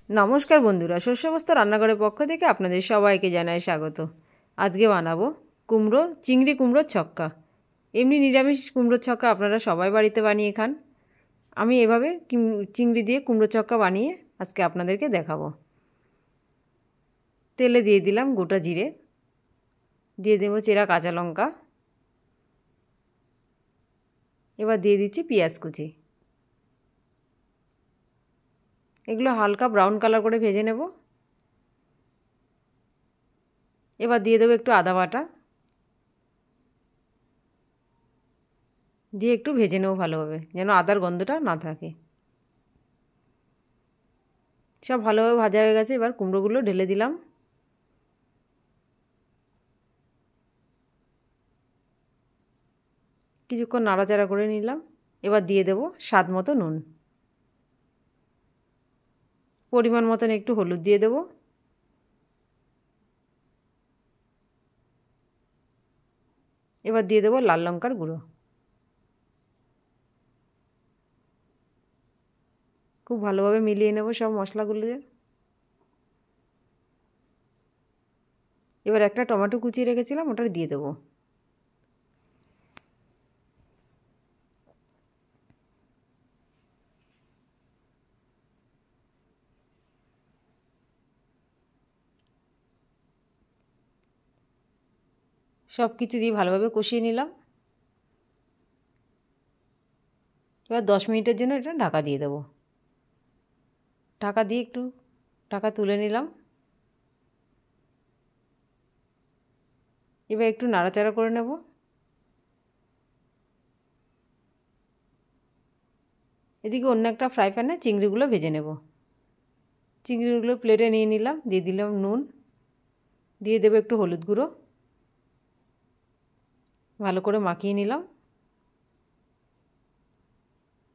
নমস্কার বন্ধুরা, শস্যবস্তা রান্নাঘরের পক্ষ থেকে আপনাদের সবাইকে জানাই স্বাগত। আজকে বানাবো চিংড়ি কুমড়োর ছক্কা। এমনি নিরামিষ কুমড়োর ছক্কা আপনারা সবাই বাড়িতে বানিয়ে খান। আমি এভাবে চিংড়ি দিয়ে কুমড়ো ছক্কা বানিয়ে আজকে আপনাদেরকে দেখাবো। তেলে দিয়ে দিলাম গোটা জিরে, দিয়ে দেবো চেরা কাঁচা লঙ্কা, এবার দিয়ে দিচ্ছি পেঁয়াজ কুচি। এগুলো হালকা ব্রাউন কালার করে ভেজে নেব। এবার দিয়ে দেবো একটু আদা বাটা, দিয়ে একটু ভেজে নেবো ভালোভাবে, যেন আদার গন্ধটা না থাকে। সব ভালোভাবে ভাজা হয়ে গেছে। এবার কুমড়োগুলো ঢেলে দিলাম। কিছুক্ষণ নাড়াচাড়া করে নিলাম। এবার দিয়ে দেবো স্বাদ মতো নুন, পরিমাণ মতন একটু হলুদ দিয়ে দেবো, এবার দিয়ে দেবো লাল লঙ্কার গুঁড়ো। খুব ভালোভাবে মিলিয়ে নেব সব মশলাগুলো দিয়ে। এবার একটা টমেটো কুচিয়ে রেখেছিলাম, ওটা দিয়ে দেবো। সব কিছু দিয়ে ভালোভাবে কষিয়ে নিলাম। এবার 10 মিনিটের জন্য এটা ঢাকা দিয়ে দেবো। ঢাকা দিয়ে একটু ঢাকা তুলে নিলাম। এবার একটু নাড়াচাড়া করে নেব। এদিকে অন্য একটা ফ্রাই প্যানে চিংড়িগুলো ভেজে নেব। চিংড়িগুলো প্লেটে নিয়ে নিলাম, দিয়ে দিলাম নুন, দিয়ে দেবো একটু হলুদ গুঁড়ো, ভালো করে মাখিয়ে নিলাম।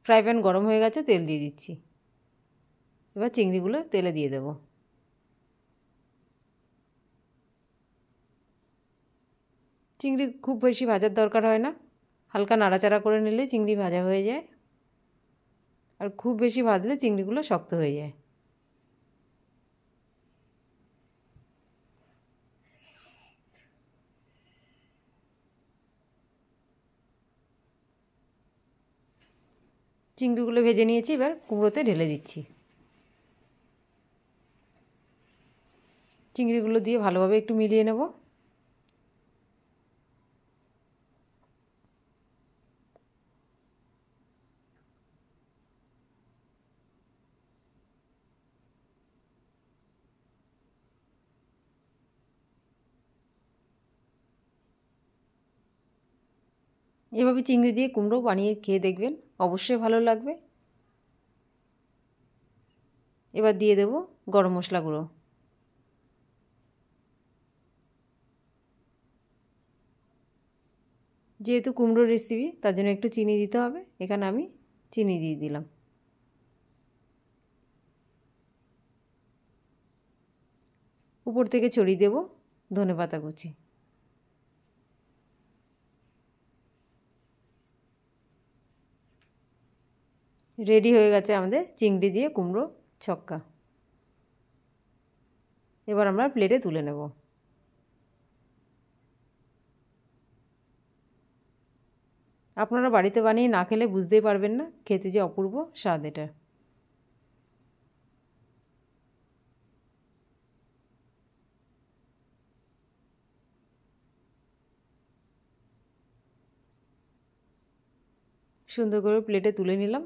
ফ্রাই প্যান গরম হয়ে গেছে, তেল দিয়ে দিচ্ছি। এবার চিংড়িগুলো তেলে দিয়ে দেবো। চিংড়ি খুব বেশি ভাজার দরকার হয় না, হালকা নাড়াচাড়া করে নিলে চিংড়ি ভাজা হয়ে যায়। আর খুব বেশি ভাজলে চিংড়িগুলো শক্ত হয়ে যায়। চিংড়িগুলো ভেজে নিয়েছি, এবার কুমড়োতে ঢেলে দিচ্ছি। চিংড়িগুলো দিয়ে ভালোভাবে একটু মিলিয়ে নেব। এভাবে চিংড়ি দিয়ে কুমড়ো বানিয়ে খেয়ে দেখবেন, অবশ্যই ভালো লাগবে। এবার দিয়ে দেব গরম মশলা গুঁড়ো। যেহেতু কুমড়োর রেসিপি, তার জন্য একটু চিনি দিতে হবে। এখানে আমি চিনি দিয়ে দিলাম। উপর থেকে ছড়িয়ে দেব ধনেপাতা কুচি। রেডি হয়ে গেছে আমাদের চিংড়ি দিয়ে কুমড়ো ছক্কা। এবার আমরা প্লেটে তুলে নেব। আপনারা বাড়িতে বানিয়ে না খেলে বুঝতেই পারবেন না খেতে যে অপূর্ব স্বাদ এটা। সুন্দর করে প্লেটে তুলে নিলাম।